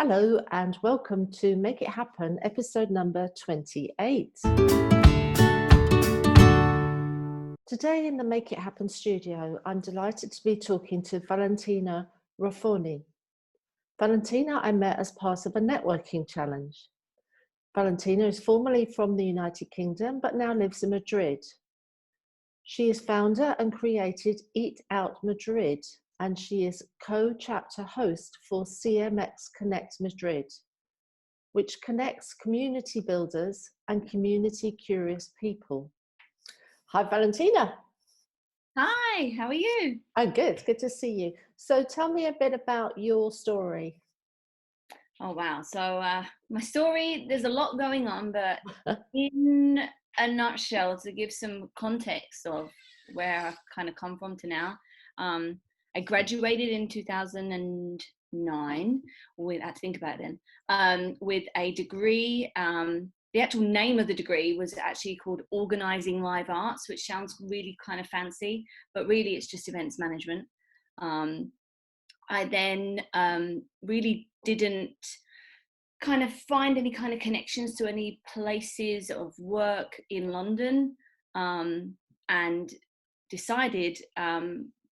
Hello and welcome to Make It Happen, episode number 28. Today in the Make It Happen studio, I'm delighted to be talking to Valentina Ruffoni. Valentina I met as part of a networking challenge. Valentina is formerly from the United Kingdom, but now lives in Madrid. She is founder and created Eat Out Madrid, and she is co-chapter host for CMX Connect Madrid, which connects community builders and community curious people. Hi, Valentina. Hi, how are you? I'm good to see you. So tell me a bit about your story. Oh, wow. So my story, there's a lot going on, but in a nutshell, to give some context of where I've kind of come from to now, I graduated in 2009 with, I think about it then, with a degree. The actual name of the degree was actually called Organizing Live Arts, which sounds really kind of fancy, but really it's just events management. I then really didn't kind of find any kind of connections to any places of work in London, and decided,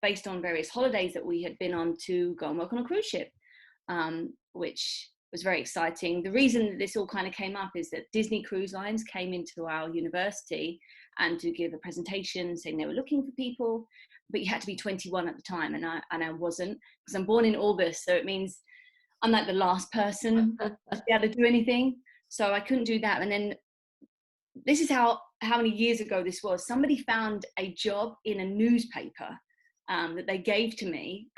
based on various holidays that we had been on, to go and work on a cruise ship, which was very exciting. The reason that this all kind of came up is that Disney Cruise Lines came into our university and to give a presentation saying they were looking for people, but you had to be 21 at the time, and I wasn't, because I'm born in August, so it means I'm like the last person to be able to do anything. So I couldn't do that. And then this is how many years ago this was. Somebody found a job in a newspaper that they gave to me.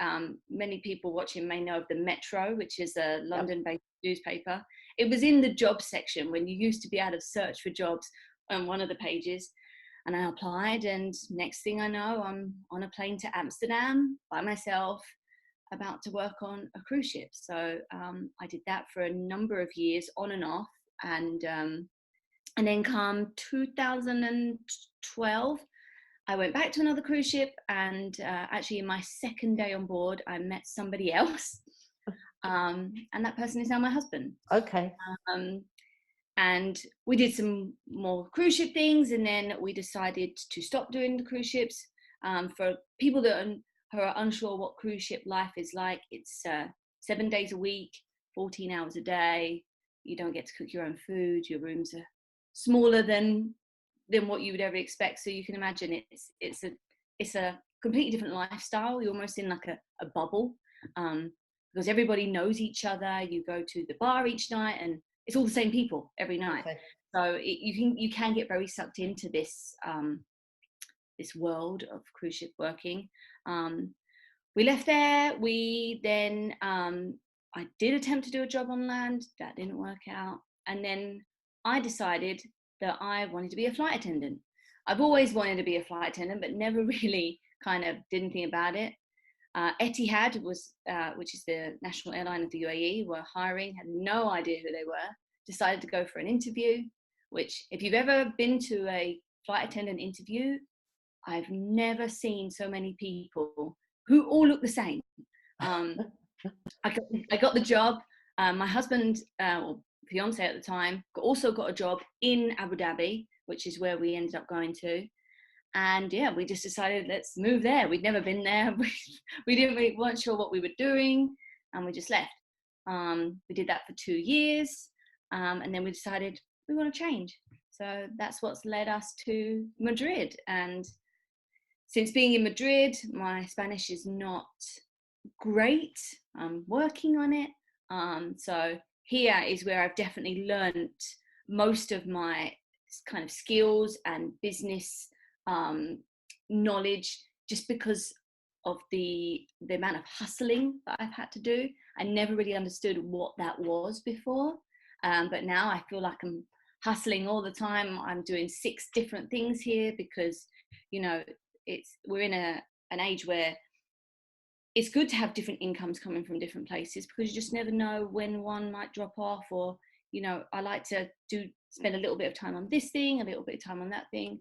Many people watching may know of the Metro, which is a London-based newspaper. It was in the job section when you used to be able to search for jobs on one of the pages. And I applied, and next thing I know, I'm on a plane to Amsterdam by myself, about to work on a cruise ship. So I did that for a number of years, on and off. And then come 2012, I went back to another cruise ship, and actually in my second day on board, I met somebody else. And that person is now my husband. Okay. And we did some more cruise ship things, and then we decided to stop doing the cruise ships. For people that who are unsure what cruise ship life is like, it's 7 days a week, 14 hours a day. You don't get to cook your own food. Your rooms are smaller than what you would ever expect. So you can imagine it's a completely different lifestyle. You're almost in like a bubble, because everybody knows each other. You go to the bar each night, and it's all the same people every night. Okay. So you can get very sucked into this this world of cruise ship working. We left there. We then I did attempt to do a job on land. That didn't work out. And then I decided that I wanted to be a flight attendant. I've always wanted to be a flight attendant, but never really kind of did anything about it. Etihad was, which is the national airline of the UAE, were hiring, had no idea who they were, decided to go for an interview, which if you've ever been to a flight attendant interview, I've never seen so many people who all look the same. I got the job. My husband, or fiance at the time, also got a job in Abu Dhabi, which is where we ended up going to. And yeah, we just decided, let's move there. We'd never been there. We weren't sure what we were doing, and we just left. We did that for 2 years, and then we decided we want to change. So that's what's led us to Madrid. And since being in Madrid, my Spanish is not great. I'm working on it. So here is where I've definitely learned most of my kind of skills and business knowledge, just because of the amount of hustling that I've had to do. I never really understood what that was before, but now I feel like I'm hustling all the time. I'm doing 6 different things here because, you know, we're in an age where it's good to have different incomes coming from different places, because you just never know when one might drop off. Or, you know, I like to spend a little bit of time on this thing, a little bit of time on that thing.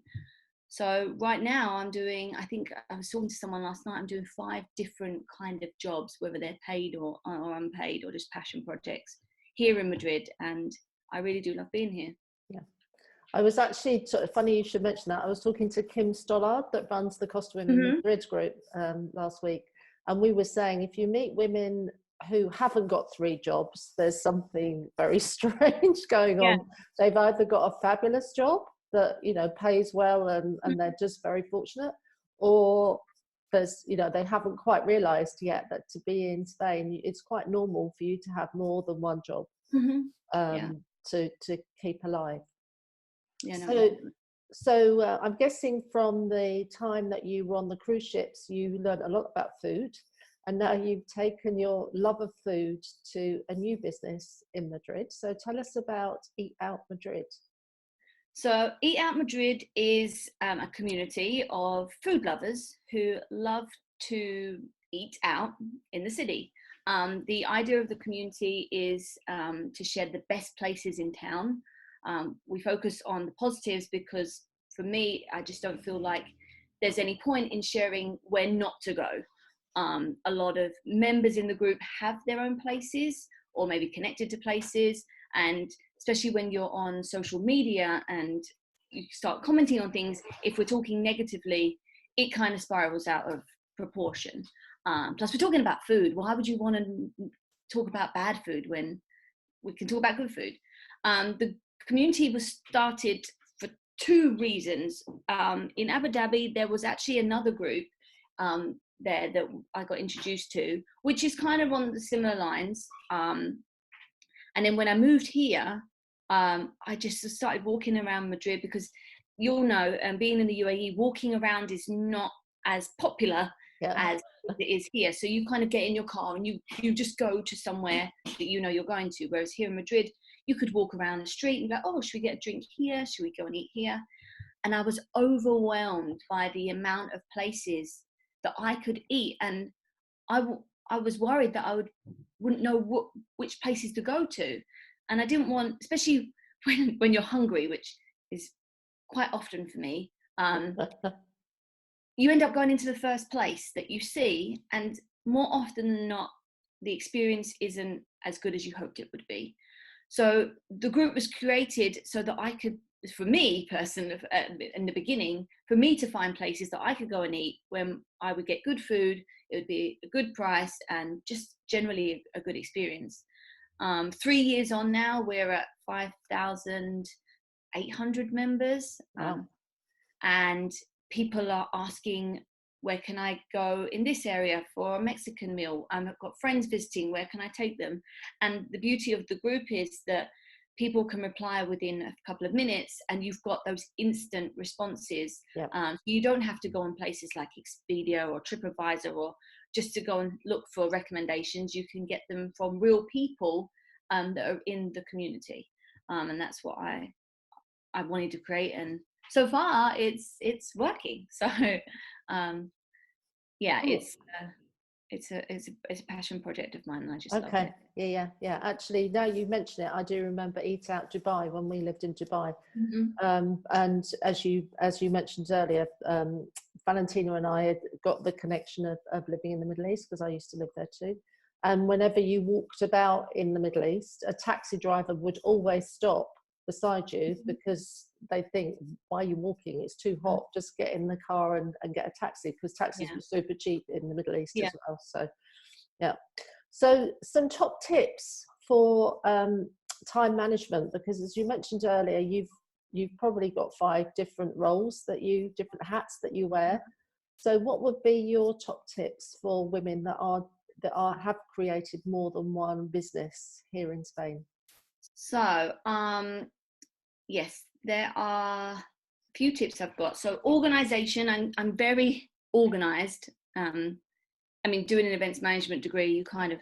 So right now I'm doing, I think I was talking to someone last night, I'm doing 5 different kind of jobs, whether they're paid or unpaid or just passion projects here in Madrid. And I really do love being here. Yeah. I was actually, funny you should mention that. I was talking to Kim Stollard that runs the Costa Women Madrid group last week. And we were saying, if you meet women who haven't got 3 jobs, there's something very strange going on. They've either got a fabulous job that, you know, pays well and they're just very fortunate, or there's, you know, they haven't quite realized yet that to be in Spain, it's quite normal for you to have more than one job to keep alive. Yeah, no, so I'm guessing from the time that you were on the cruise ships, you learned a lot about food, and now you've taken your love of food to a new business in Madrid. So tell us about Eat Out Madrid. So Eat Out Madrid is a community of food lovers who love to eat out in the city. The idea of the community is to share the best places in town. We focus on the positives because for me, I just don't feel like there's any point in sharing where not to go. A lot of members in the group have their own places or maybe connected to places, and especially when you're on social media and you start commenting on things, if we're talking negatively, it kind of spirals out of proportion. Plus we're talking about food. Why would you want to talk about bad food when we can talk about good food? The community was started for 2 reasons. In Abu Dhabi, there was actually another group there that I got introduced to, which is kind of on the similar lines. And then when I moved here, I just started walking around Madrid because you'll know, being in the UAE, walking around is not as popular as it is here. So you kind of get in your car and you just go to somewhere that you know you're going to. Whereas here in Madrid, you could walk around the street and go, oh, should we get a drink here? Should we go and eat here? And I was overwhelmed by the amount of places that I could eat. And I was worried that I wouldn't know which places to go to. And I didn't want, especially when you're hungry, which is quite often for me, you end up going into the first place that you see, and more often than not, the experience isn't as good as you hoped it would be. So the group was created so that I could, for me personally, in the beginning, for me to find places that I could go and eat when I would get good food, it would be a good price and just generally a good experience. 3 years on now, we're at 5,800 members. Wow. And people are asking, where can I go in this area for a Mexican meal? I've got friends visiting, where can I take them? And the beauty of the group is that people can reply within a couple of minutes and you've got those instant responses. You don't have to go on places like Expedia or TripAdvisor or just to go and look for recommendations. You can get them from real people that are in the community. And that's what I wanted to create. And so far it's working. So it's a passion project of mine, and I just love it. Yeah. Actually, now you mention it, I do remember Eat Out Dubai when we lived in Dubai. And as you mentioned earlier, Valentina and I had got the connection of living in the Middle East because I used to live there too. And whenever you walked about in the Middle East, a taxi driver would always stop beside you because they think, why are you walking? It's too hot. Just get in the car and get a taxi, because taxis were super cheap in the Middle East as well. So, So some top tips for time management, because as you mentioned earlier, you've probably got 5 different roles different hats that you wear. So what would be your top tips for women that have created more than one business here in Spain? So, yes, there are a few tips I've got. So organization, I'm very organized. I mean, doing an events management degree, you kind of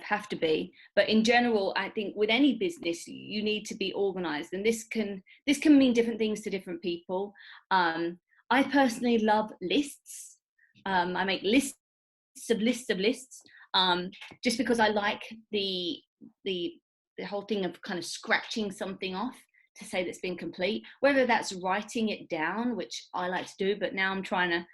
have to be. But in general, I think with any business, you need to be organized, and this can mean different things to different people. I personally love lists. I make lists of lists, just because I like the whole thing of kind of scratching something off. to say that's been complete, whether that's writing it down, which I like to do, but now I'm trying to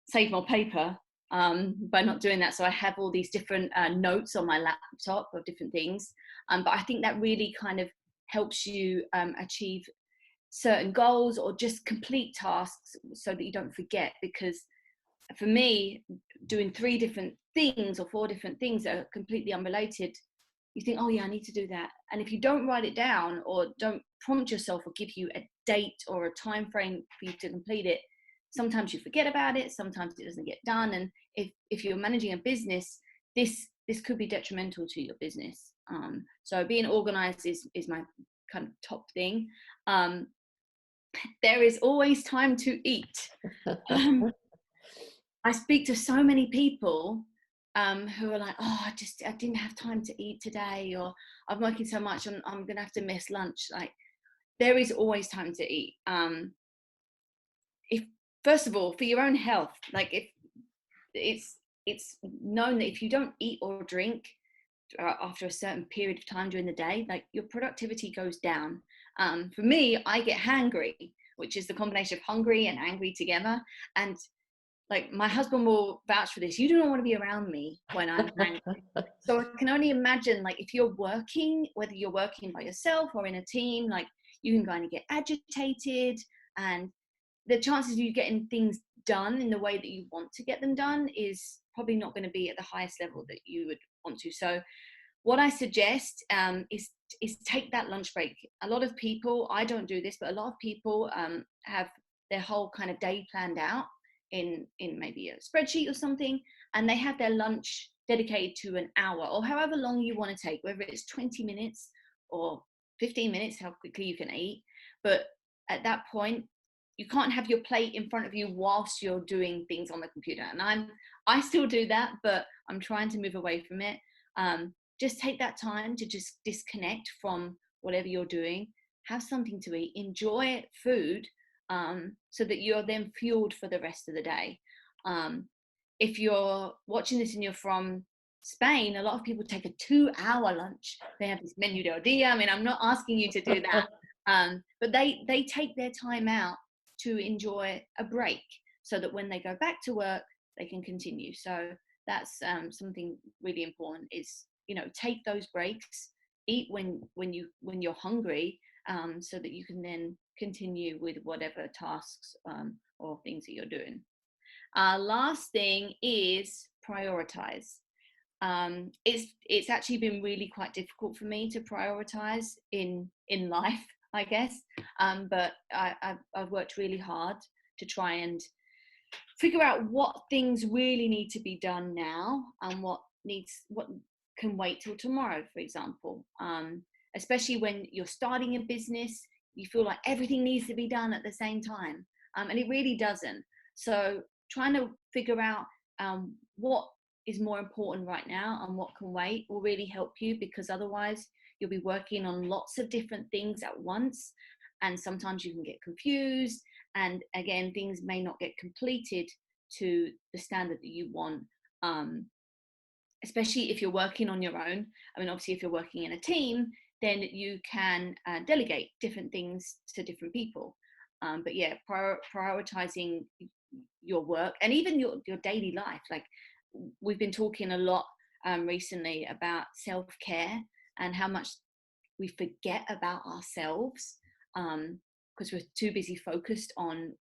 save more paper by not doing that. So I have all these different notes on my laptop of different things. But I think that really kind of helps you achieve certain goals or just complete tasks so that you don't forget. Because for me, doing 3 different things or 4 different things that are completely unrelated, you think, oh yeah, I need to do that. And if you don't write it down or don't prompt yourself or give you a date or a time frame for you to complete it, sometimes you forget about it, sometimes it doesn't get done. And if you're managing a business, this could be detrimental to your business. So being organized is my kind of top thing. There is always time to eat. I speak to so many people who are like, oh, I didn't have time to eat today, or I'm working so much, I'm gonna have to miss lunch. Like, there is always time to eat. If first of all, for your own health, like if it's known that if you don't eat or drink after a certain period of time during the day, like your productivity goes down. For me, I get hangry, which is the combination of hungry and angry together. And like my husband will vouch for this. You do not want to be around me when I'm angry. So I can only imagine, like, if you're working, whether you're working by yourself or in a team, like you can kind of get agitated, and the chances of you getting things done in the way that you want to get them done is probably not going to be at the highest level that you would want to. So what I suggest is take that lunch break. A lot of people, I don't do this, but a lot of people have their whole kind of day planned out in maybe a spreadsheet or something, and they have their lunch dedicated to an hour or however long you want to take, whether it's 20 minutes or 15 minutes, how quickly you can eat. But at that point, you can't have your plate in front of you whilst you're doing things on the computer. And I still do that, but I'm trying to move away from it. Just take that time to just disconnect from whatever you're doing, have something to eat, enjoy food, so that you're then fueled for the rest of the day. If you're watching this and you're from Spain, a lot of people take a 2-hour lunch. They have this menu del dia. I mean, I'm not asking you to do that, but they take their time out to enjoy a break so that when they go back to work, they can continue. So that's something really important is, you know, take those breaks, eat when you're hungry, so that you can then continue with whatever tasks or things that you're doing. Last thing is prioritize. It's actually been really quite difficult for me to prioritize in life, I guess, but I've worked really hard to try and figure out what things really need to be done now and what can wait till tomorrow, for example. Especially when you're starting a business, you feel like everything needs to be done at the same time, and it really doesn't. So trying to figure out what is more important right now and what can wait will really help you, because otherwise you'll be working on lots of different things at once, and sometimes you can get confused, and again, things may not get completed to the standard that you want, especially if you're working on your own. I mean, obviously if you're working in a team, then you can delegate different things to different people, but yeah, prioritizing your work and even your daily life. Like, we've been talking a lot recently about self-care and how much we forget about ourselves, because we're too busy focused on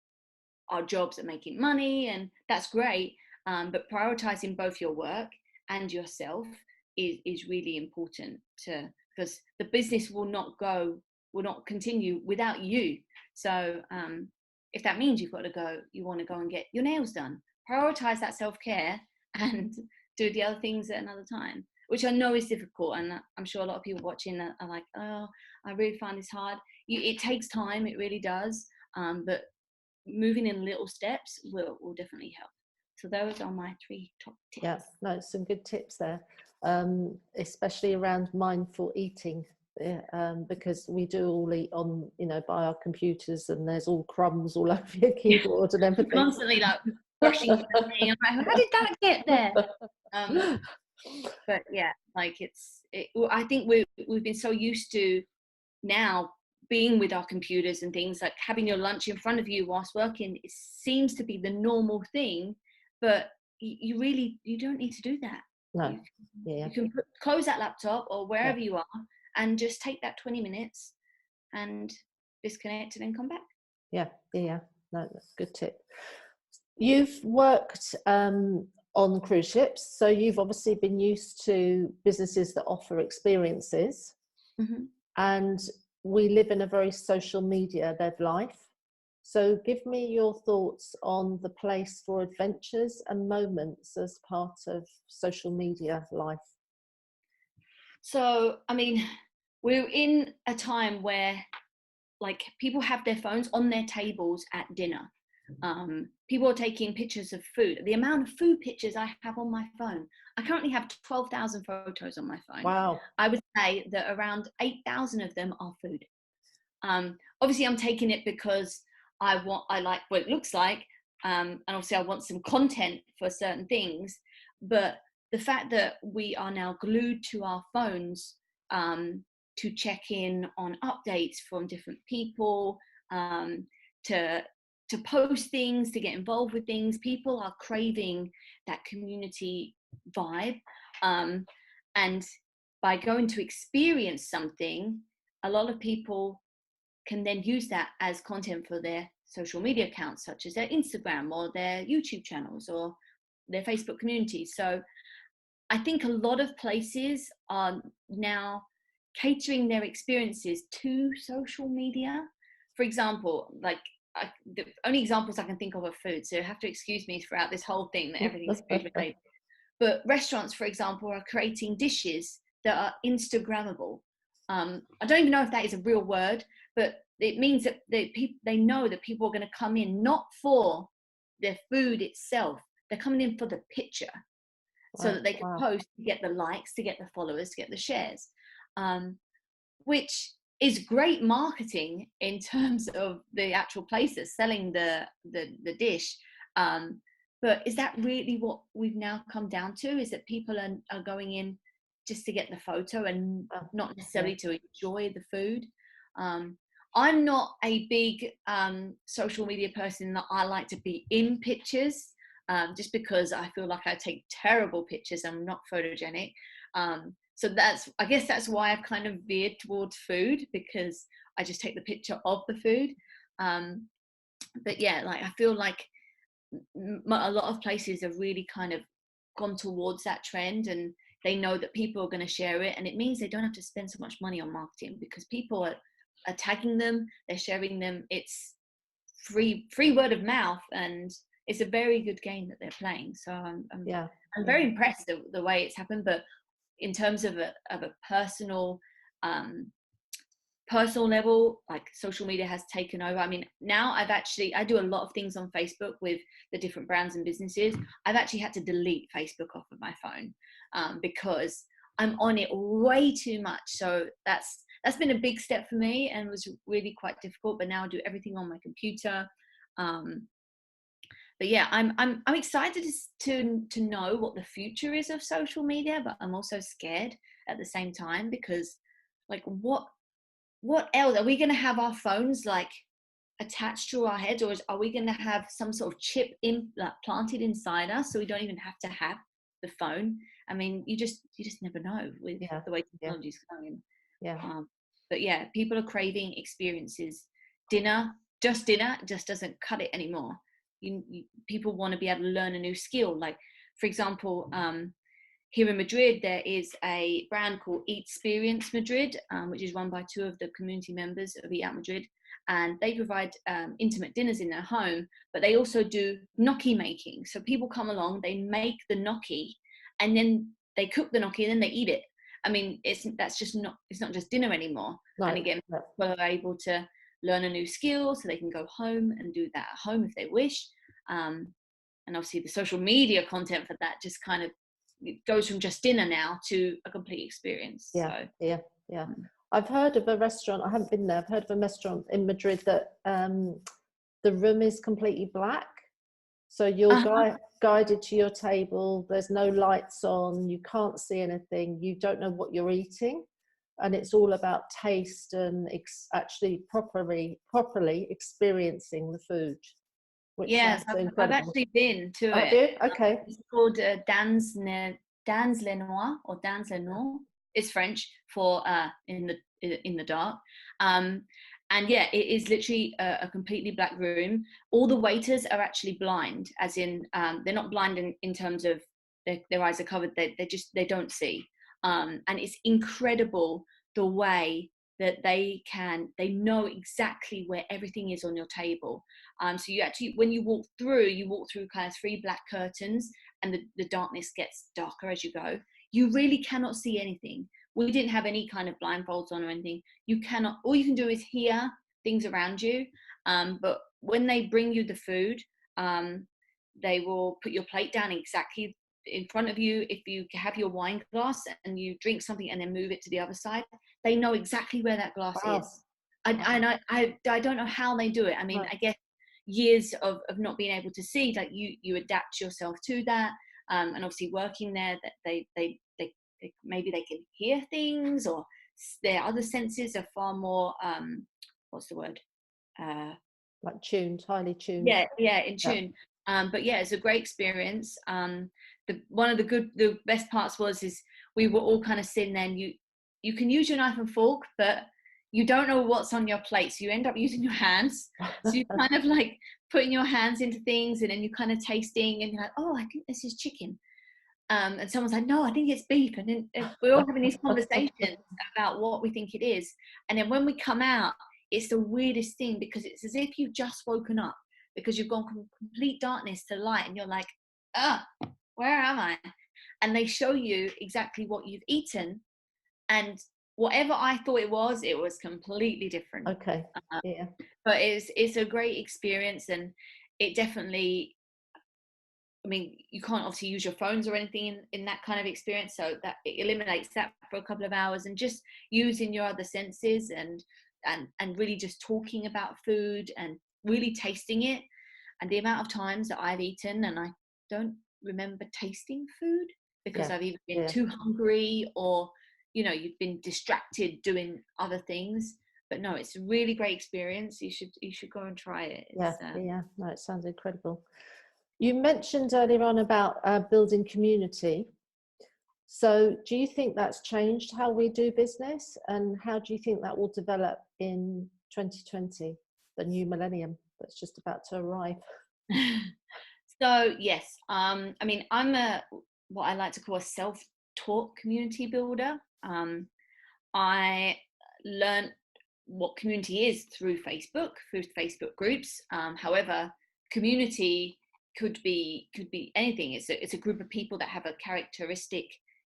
our jobs and making money, and that's great, but prioritizing both your work and yourself is really important, because the business will not continue without you. So if that means you want to go and get your nails done, prioritize that self-care and do the other things at another time, which I know is difficult, and I'm sure a lot of people watching are like, oh, I really find this hard. It takes time, it really does, but moving in little steps will definitely help. So those are my 3 top tips. Yeah, no, some good tips there, especially around mindful eating, because we do all eat on, by our computers, and there's all crumbs all over your keyboard and everything. Constantly like brushing something. I'm like, how did that get there? But yeah, like I think we've been so used to now being with our computers and things, like having your lunch in front of you whilst working, it seems to be the normal thing, but you don't need to do that. No. You can close that laptop or wherever Yeah. you are and just take that 20 minutes and disconnect and then come back. Yeah. No, that's a good tip. You've worked on cruise ships, so you've obviously been used to businesses that offer experiences. Mm-hmm. And we live in a very social media led life. So give me your thoughts on the place for adventures and moments as part of social media life. So, I mean, we're in a time where like people have their phones on their tables at dinner. People are taking pictures of food. The amount of food pictures I have on my phone, I currently have 12,000 photos on my phone. Wow. I would say that around 8,000 of them are food. Obviously, I'm taking it because I like what it looks like, and obviously I want some content for certain things. But the fact that we are now glued to our phones to check in on updates from different people, to post things, to get involved with things, people are craving that community vibe, and by going to experience something, a lot of people can then use that as content for their social media accounts, such as their Instagram or their YouTube channels or their Facebook communities. So I think a lot of places are now catering their experiences to social media. For example, like the only examples I can think of are food, so you have to excuse me throughout this whole thing that everything's food related. But restaurants, for example, are creating dishes that are Instagrammable. I don't even know if that is a real word, but it means that they know that people are going to come in not for their food itself. They're coming in for the picture, so that they can post to get the likes, to get the followers, to get the shares, which is great marketing in terms of the actual places selling the dish. But is that really what we've now come down to? Is that people are going in just to get the photo and not necessarily to enjoy the food? I'm not a big social media person that I like to be in pictures, just because I feel like I take terrible pictures. I'm not photogenic. So I guess that's why I've kind of veered towards food, because I just take the picture of the food. But yeah, like I feel like a lot of places have really kind of gone towards that trend, and they know that people are going to share it, and it means they don't have to spend so much money on marketing because people are tagging them, they're sharing them. It's free word of mouth, and it's a very good game that they're playing. So I'm very impressed at the way it's happened. But in terms of a personal level, like social media has taken over. I mean, now I do a lot of things on Facebook with the different brands and businesses. I've actually had to delete Facebook off of my phone because I'm on it way too much. So that's been a big step for me and was really quite difficult. But now I do everything on my computer. But yeah, I'm excited to know what the future is of social media, but I'm also scared at the same time, because like what else are we going to have our phones like attached to our heads, or are we going to have some sort of chip planted inside us so we don't even have to have the phone? I mean, you just never know with the way technology is going. But yeah, people are craving experiences. Dinner just doesn't cut it anymore. People want to be able to learn a new skill. Like, for example, here in Madrid, there is a brand called Eat Experience Madrid, which is run by two of the community members of Eat Out Madrid. And they provide intimate dinners in their home, but they also do gnocchi making. So people come along, they make the gnocchi, and then they cook the gnocchi, and then they eat it. I mean, it's not just dinner anymore. No, and again, people are able to learn a new skill, so they can go home and do that at home if they wish. And obviously, the social media content for that just kind of goes from just dinner now to a complete experience. I've heard of a restaurant. I haven't been there. I've heard of a restaurant in Madrid that the room is completely black, so you're guided to your table. There's no lights on. You can't see anything. You don't know what you're eating. and it's all about taste and actually properly experiencing the food, which Yes, sounds I've incredible. actually been to Oh, it. dear. Okay. It's called Dans Le Noir or Dans Le Noir. It's French for in the dark. And yeah, it is literally a completely black room. All the waiters are actually blind, as in they're not blind in terms of their eyes are covered. They don't see. And it's incredible the way that they know exactly where everything is on your table. So you actually, when you walk through kind of 3 black curtains, and the darkness gets darker as you go. You really cannot see anything. We didn't have any kind of blindfolds on or anything. You cannot, all you can do is hear things around you. But when they bring you the food, they will put your plate down exactly in front of you. If you have your wine glass and you drink something and then move it to the other side, they know exactly where that glass Wow. is. I don't know how they do it. I mean, Right. I guess years of not being able to see, like you adapt yourself to that. And obviously working there, that they maybe they can hear things, or their other senses are far more what's the word, Like highly tuned. yeah, in tune. But yeah, it's a great experience. One of the best parts is we were all kind of sitting there, and you can use your knife and fork, but you don't know what's on your plate, so you end up using your hands. So you kind of like putting your hands into things, and then you kind of tasting, and you're like, oh, I think this is chicken. And someone's like, no, I think it's beef. And then we're all having these conversations about what we think it is. And then when we come out, it's the weirdest thing, because it's as if you've just woken up, because you've gone from complete darkness to light, and you're like, where am I? And they show you exactly what you've eaten, and whatever I thought it was completely different. Okay. Yeah. But it's a great experience, and it definitely, I mean, you can't obviously use your phones or anything in that kind of experience, so that it eliminates that for a couple of hours, and just using your other senses, and really just talking about food and really tasting it. And the amount of times that I've eaten and I don't remember tasting food, because I've either been too hungry, or you've been distracted doing other things. But no, it's a really great experience. You should go and try it. No, it sounds incredible. You mentioned earlier on about building community. So do you think that's changed how we do business, and how do you think that will develop in 2020, the new millennium that's just about to arrive? So yes, I mean, I'm what I like to call a self-taught community builder. I learned what community is through Facebook groups. However, community could be anything. It's a group of people that have a characteristic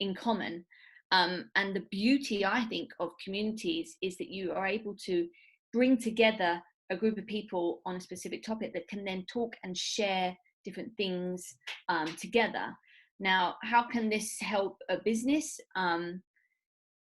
in common. And the beauty, I think, of communities is that you are able to bring together a group of people on a specific topic that can then talk and share different things together. Now, how can this help a business?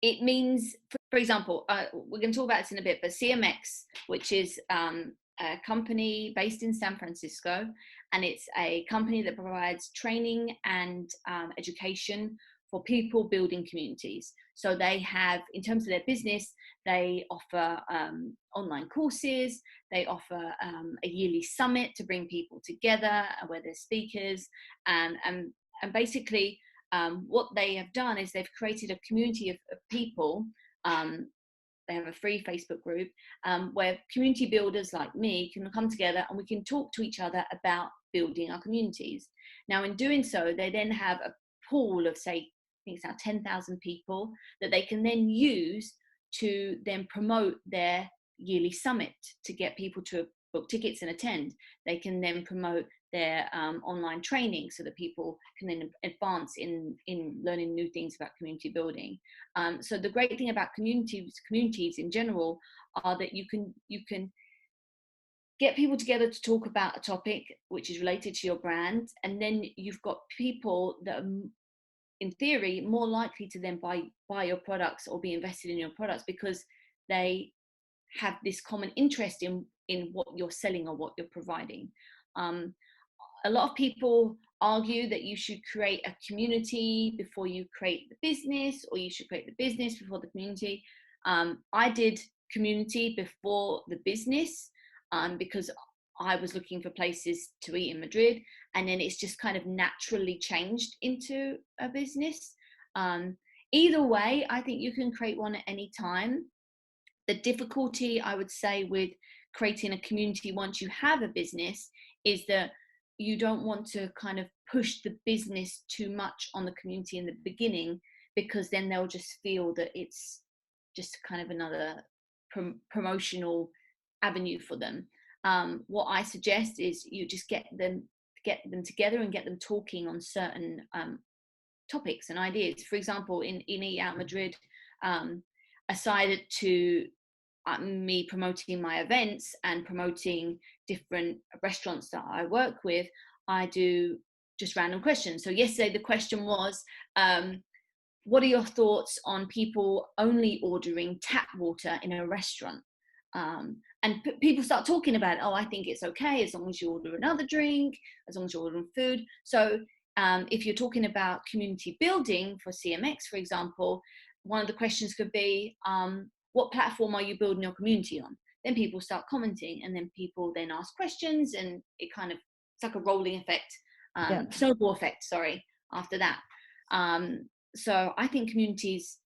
It means, for example, we're going to talk about this in a bit, but CMX, which is a company based in San Francisco, and it's a company that provides training and education for people building communities. So they have, in terms of their business, they offer online courses, they offer a yearly summit to bring people together where they're speakers, and basically what they have done is they've created a community of people. They have a free Facebook group where community builders like me can come together, and we can talk to each other about building our communities. Now, in doing so, they then have a pool of, say, I think it's now 10,000 people that they can then use to then promote their yearly summit, to get people to book tickets and attend. They can then promote their online training, so that people can then advance in learning new things about community building. So the great thing about communities in general are that you can get people together to talk about a topic which is related to your brand, and then you've got people that are, in theory, more likely to then buy your products or be invested in your products, because they have this common interest in what you're selling or what you're providing. A lot of people argue that you should create a community before you create the business, or you should create the business before the community. I did community before the business, because I was looking for places to eat in Madrid, and then it's just kind of naturally changed into a business. Either way, I think you can create one at any time. The difficulty, I would say, with creating a community once you have a business is that you don't want to kind of push the business too much on the community in the beginning, because then they'll just feel that it's just kind of another promotional avenue for them. What I suggest is you just get them together and get them talking on certain topics and ideas. For example, in Eat Out Madrid, aside to me promoting my events and promoting different restaurants that I work with, I do just random questions. So yesterday the question was, what are your thoughts on people only ordering tap water in a restaurant? And people start talking about it. Oh, I think it's okay as long as you order another drink, as long as you're ordering food. So if you're talking about community building for CMX, for example, one of the questions could be, what platform are you building your community on? Then people start commenting, and then people then ask questions, and it kind of, it's like a rolling effect, snowball effect, sorry, after that. So I think communities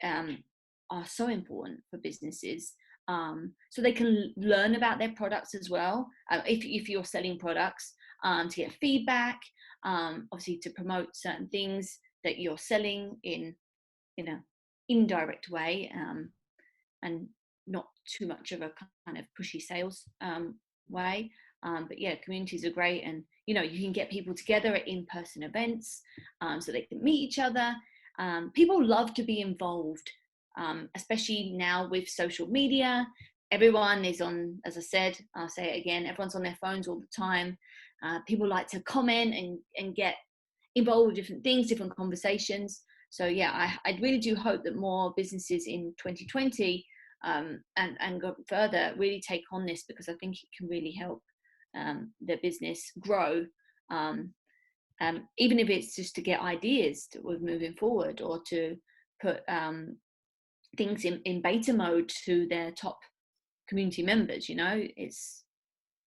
are so important for businesses, so they can learn about their products as well. If you're selling products, to get feedback, obviously to promote certain things that you're selling in an indirect way, and not too much of a kind of pushy sales way. But yeah, communities are great, and you can get people together at in-person events, so they can meet each other. People love to be involved, especially now with social media. Everyone is on, as I said, I'll say it again, everyone's on their phones all the time. People like to comment and get involved with different things, different conversations. So yeah, I really do hope that more businesses in 2020 and go further really take on this, because I think it can really help their business grow, even if it's just to get ideas with moving forward, or to put things in beta mode to their top community members. It's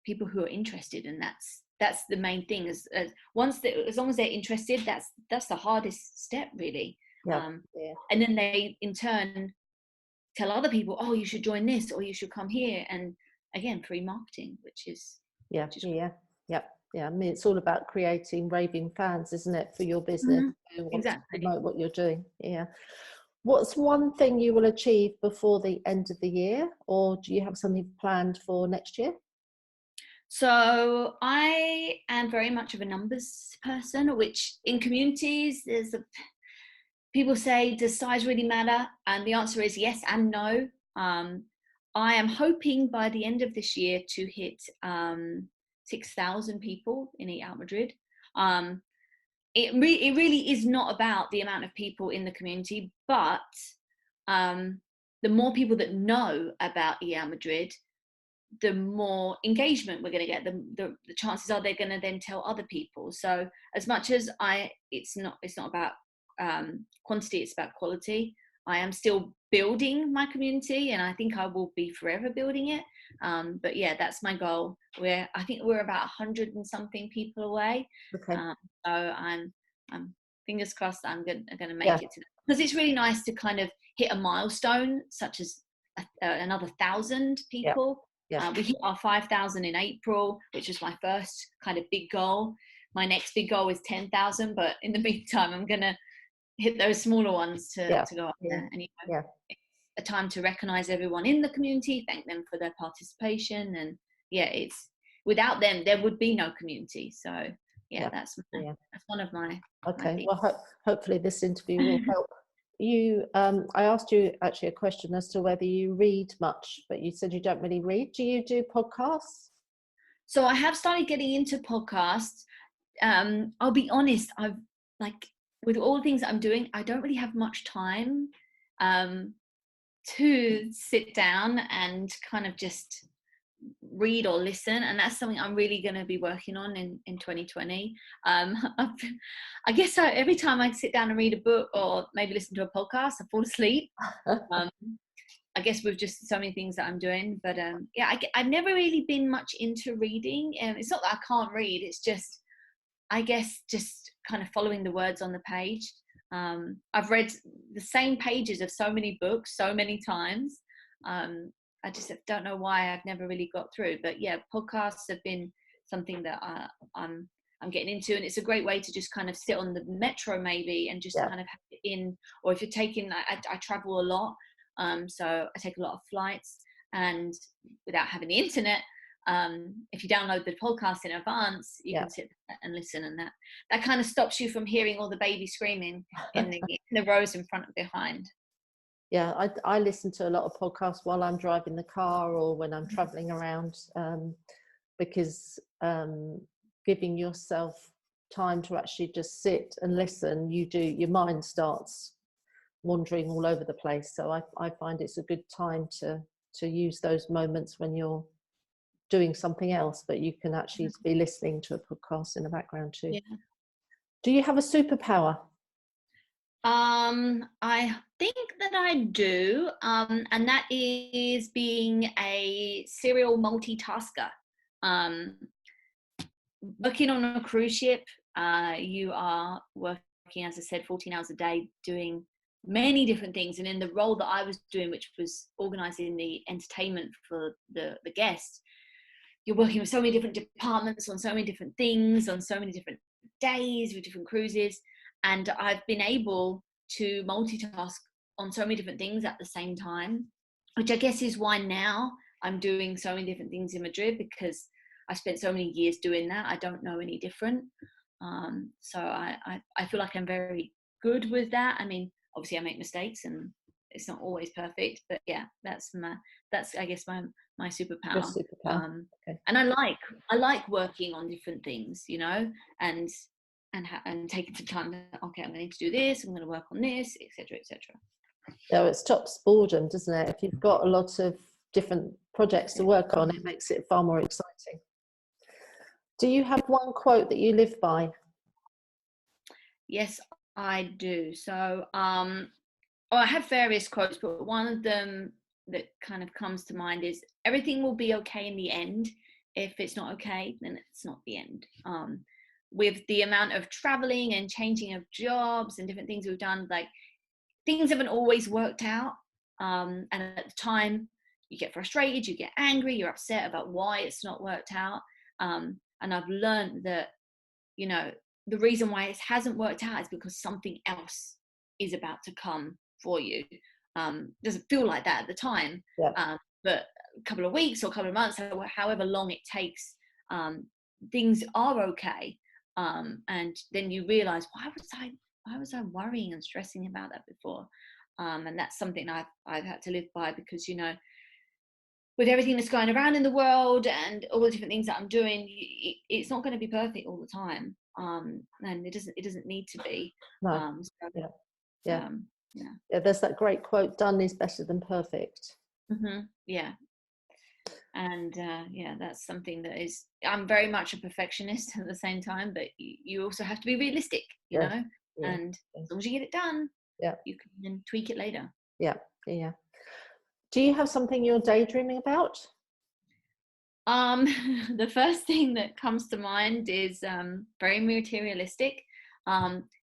people who are interested, and that's the main thing. As long as they're interested, that's the hardest step, really. And then they in turn tell other people, oh, you should join this, or you should come here, and again, free marketing, which is I mean, it's all about creating raving fans, isn't it, for your business? Who want to promote what you're doing. What's one thing you will achieve before the end of the year, or do you have something planned for next year? So I am very much of a numbers person, which in communities, people say, does size really matter? And the answer is yes and no. I am hoping by the end of this year to hit 6,000 people in Eat Out Madrid. It really is not about the amount of people in the community, but the more people that know about Eat Out Madrid, the more engagement we're going to get. The chances are they're going to then tell other people. So as much as it's not about quantity, it's about quality. I am still building my community, and I think I will be forever building it. But yeah, that's my goal. I think we're about 100 and something people away. Okay. So I'm fingers crossed I'm going to make it to that, because it's really nice to kind of hit a milestone such as another 1,000 people. We hit our 5,000 in April, which was my first kind of big goal. My next big goal is 10,000, but in the meantime, I'm going to hit those smaller ones to go up there. And it's a time to recognize everyone in the community, thank them for their participation, and it's without them there would be no community. So that's one of my well, hopefully this interview will help you. I asked you actually a question as to whether you read much, but you said you don't really read. Do you do podcasts? So I have started getting into podcasts. I'll be honest, I've with all the things that I'm doing, I don't really have much time to sit down and kind of just read or listen, and that's something I'm really going to be working on in 2020. I guess every time I sit down and read a book or maybe listen to a podcast, I fall asleep. I guess with just so many things that I'm doing, but yeah, I've never really been much into reading, and it's not that I can't read, it's just, I guess, just kind of following the words on the page. I've read the same pages of so many books so many times. I just don't know why I've never really got through. But yeah, podcasts have been something that I'm getting into, and it's a great way to just kind of sit on the metro maybe and just kind of have it in. Or if you're taking, I travel a lot, so I take a lot of flights, and without having the internet, if you download the podcast in advance, you can sit and listen, and that kind of stops you from hearing all the baby screaming in the rows in front and behind. Yeah, I listen to a lot of podcasts while I'm driving the car or when I'm traveling around, because giving yourself time to actually just sit and listen, your mind starts wandering all over the place. So I find it's a good time to use those moments when you're doing something else, but you can actually be listening to a podcast in the background too. Yeah. Do you have a superpower? I think that I do, and that is being a serial multitasker. Working on a cruise ship, you are working, as I said, 14 hours a day, doing many different things. And in the role that I was doing, which was organizing the entertainment for the guests, you're working with so many different departments on so many different things, on so many different days with different cruises. And I've been able to multitask on so many different things at the same time, which I guess is why now I'm doing so many different things in Madrid, because I spent so many years doing that. I don't know any different. So I feel like I'm very good with that. I mean, obviously I make mistakes and it's not always perfect, but yeah, that's I guess my superpower. Your superpower. Okay. And I like working on different things, you know, and taking some time. Okay, I'm going to need to do this. I'm going to work on this, etc., etc. Yeah, it stops boredom, doesn't it? If you've got a lot of different projects to work on, it makes it far more exciting. Do you have one quote that you live by? Yes, I do. So, I have various quotes, but one of them that kind of comes to mind is, everything will be okay in the end. If it's not okay, then it's not the end. With the amount of traveling and changing of jobs and different things we've done, like, things haven't always worked out. And at the time, you get frustrated, you get angry, you're upset about why it's not worked out. And I've learned that, you know, the reason why it hasn't worked out is because something else is about to come for you. Doesn't feel like that at the time, but a couple of weeks or a couple of months, however long it takes, things are okay. And then you realize, why was I worrying and stressing about that before? And that's something I've had to live by, because, you know, with everything that's going around in the world and all the different things that I'm doing, it's not going to be perfect all the time. And it doesn't need to be. No. Yeah. There's that great quote, done is better than perfect. Yeah. And that's something that is, I'm very much a perfectionist at the same time, but you also have to be realistic, you know, and as long as you get it done, you can then tweak it later. Yeah. Do you have something you're daydreaming about? The first thing that comes to mind is very materialistic.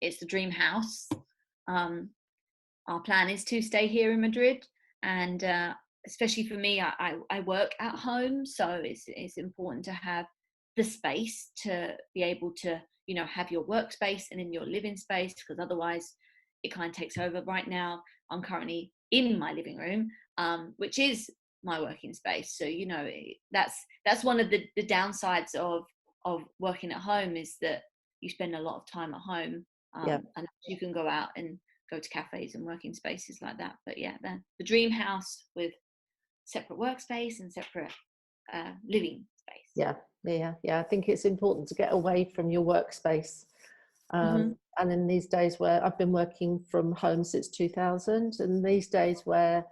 It's the dream house. Our plan is to stay here in Madrid, and especially for me, I work at home, so it's important to have the space to be able to, you know, have your workspace and in your living space, because otherwise it kind of takes over. Right now, I'm currently in my living room, which is my working space. So, you know, that's one of the downsides of working at home, is that you spend a lot of time at home, and you can go out and go to cafes and working spaces like that. But yeah, the dream house with separate workspace and separate living space. I think it's important to get away from your workspace. And in these days where I've been working from home since 2000, and these days where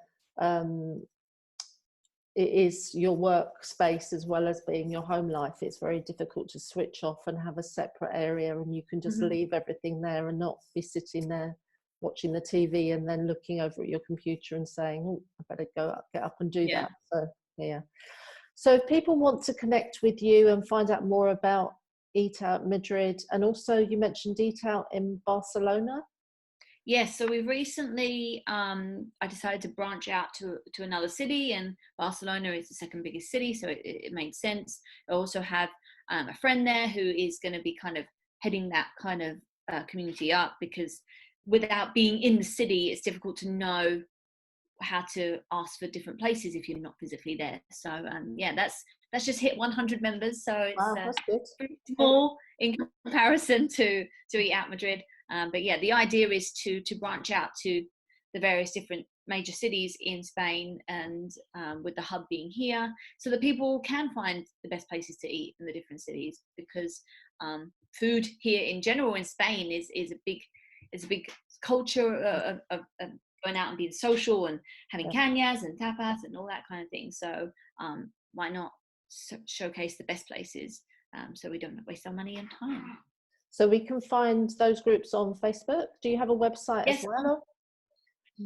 it is your workspace as well as being your home life. It's very difficult to switch off and have a separate area, and you can just leave everything there and not be sitting there watching the TV and then looking over at your computer and saying, oh, I better get up and do that. So yeah. So if people want to connect with you and find out more about Eat Out Madrid, and also you mentioned Eat Out in Barcelona. Yes, so we've recently, I decided to branch out to another city, and Barcelona is the second biggest city, so it made sense. I also have a friend there who is going to be kind of heading that kind of community up, because without being in the city, it's difficult to know how to ask for different places if you're not physically there. So yeah, that's just hit 100 members, so it's that's good. pretty small in comparison to Eat Out Madrid. But yeah, the idea is to branch out to the various different major cities in Spain, and with the hub being here, so that people can find the best places to eat in the different cities, because food here in general in Spain is a big culture of going out and being social and having cañas and tapas and all that kind of thing. So why not showcase the best places, so we don't waste our money and time. So we can find those groups on Facebook. Do you have a website as well?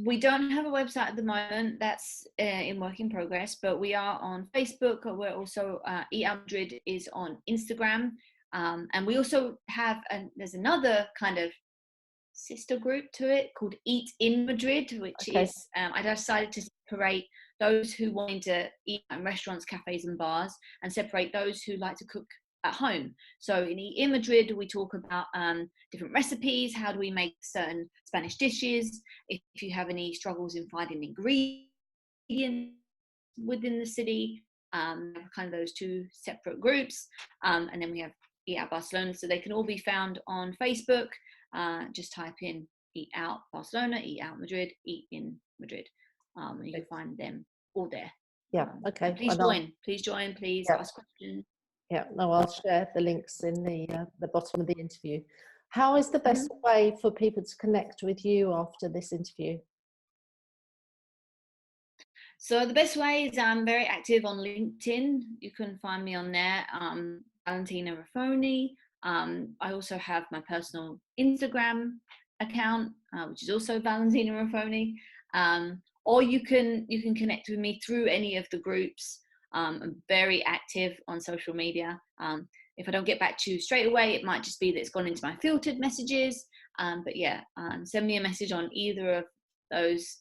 We don't have a website at the moment. That's in work in progress, but we are on Facebook. We're also, Eat Out Madrid is on Instagram. And we also have, there's another kind of sister group to it called Eat in Madrid, which is, I decided to separate those who wanted to eat in restaurants, cafes and bars, and separate those who like to cook at home. So in Eat in Madrid, we talk about different recipes. How do we make certain Spanish dishes? If you have any struggles in finding ingredients within the city, kind of those two separate groups. And then we have Eat Out Barcelona, so they can all be found on Facebook. Just type in Eat Out Barcelona, Eat Out Madrid, Eat in Madrid, and you can find them all there. Yeah, okay. Please join, please ask questions. Yeah, no, I'll share the links in the bottom of the interview. How is the best way for people to connect with you after this interview? So the best way is I'm very active on LinkedIn. You can find me on there, Valentina Ruffoni. I also have my personal Instagram account, which is also Valentina Ruffoni. Or you can connect with me through any of the groups. I'm very active on social media. If I don't get back to you straight away, it might just be that it's gone into my filtered messages. But yeah, send me a message on either of those.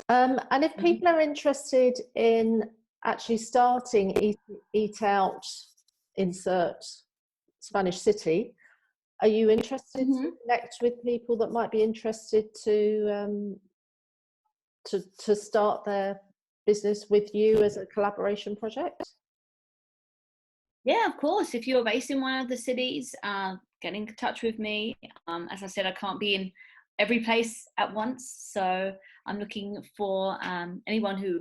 And if people are interested in actually starting Eat Out, insert Spanish city, are you interested to connect with people that might be interested to start their business with you as a collaboration project? Yeah, of course. If you're based in one of the cities, get in touch with me. As I said, I can't be in every place at once, so I'm looking for anyone who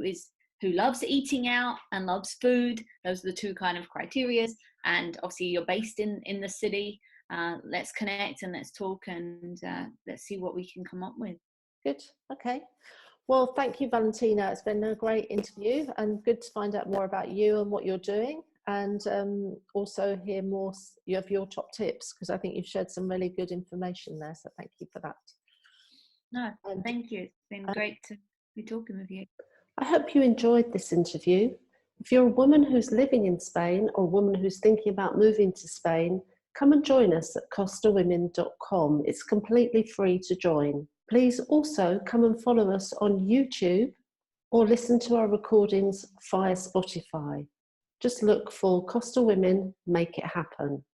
loves eating out and loves food. Those are the two kind of criteria. And obviously you're based in the city. Let's connect and let's talk, and let's see what we can come up with. Good. Okay. Well, thank you, Valentina. It's been a great interview and good to find out more about you and what you're doing, and also hear more of your top tips, because I think you've shared some really good information there. So thank you for that. No, thank you. It's been great to be talking with you. I hope you enjoyed this interview. If you're a woman who's living in Spain or a woman who's thinking about moving to Spain, come and join us at costawomen.com. It's completely free to join. Please also come and follow us on YouTube or listen to our recordings via Spotify. Just look for Costa Women, Make It Happen.